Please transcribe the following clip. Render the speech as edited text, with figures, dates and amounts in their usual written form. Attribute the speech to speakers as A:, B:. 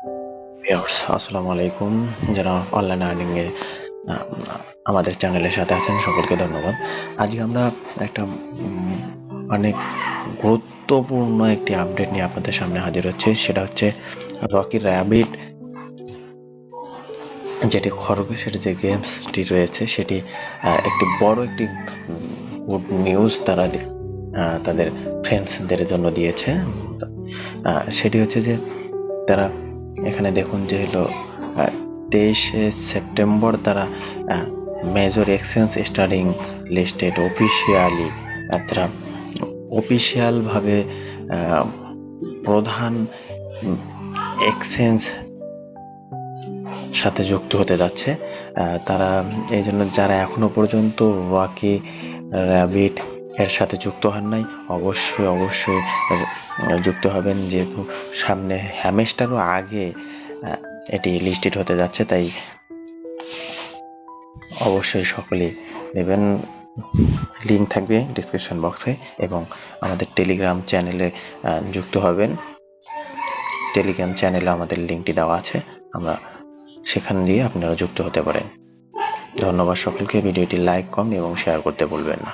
A: Viewers আসসালামু আলাইকুম। যারা অনলাইন আর্নিং এ আহ, আমাদের চ্যানেলের সাথে আছেন সকলকে ধন্যবাদ। আজকে আমরা একটা অনেক গুরুত্বপূর্ণ একটি আপডেট নিয়ে আপনাদের সামনে হাজির হচ্ছে। সেটা হচ্ছে রকি র্যাবিট, যেটি খরগোশের যে গেমসটি রয়েছে সেটি একটি বড় একটি গুড নিউজ তারা তাদের ফ্রেন্ডসদের জন্য দিয়েছে। সেটি হচ্ছে যে তারা এখানে দেখুন যে হলো 23শে সেপ্টেম্বর তারা major exchange starting listed officially, তারা অফিসিয়ালভাবে প্রধান এক্সচেঞ্জ সাথে যুক্ত হতে যাচ্ছে। তারা এই জন্য যারা এখনো পর্যন্ত রকি র্যাবিট এর সাথে যুক্ত হন নাই, অবশ্যই যুক্ত হবেন, যেহেতু সামনে হ্যামস্টারও আগে এটি লিস্টেড হতে যাচ্ছে, তাই অবশ্যই সকলেই নেবেন। লিঙ্ক থাকবে ডিসক্রিপশন বক্সে এবং আমাদের টেলিগ্রাম চ্যানেলে যুক্ত হবেন। টেলিগ্রাম চ্যানেলে আমাদের লিঙ্কটি দেওয়া আছে, আমরা সেখান দিয়ে আপনারা যুক্ত হতে পারেন। ধন্যবাদ সকলকে। ভিডিওটি লাইক, কমেন্ট এবং শেয়ার করতে ভুলবেন না।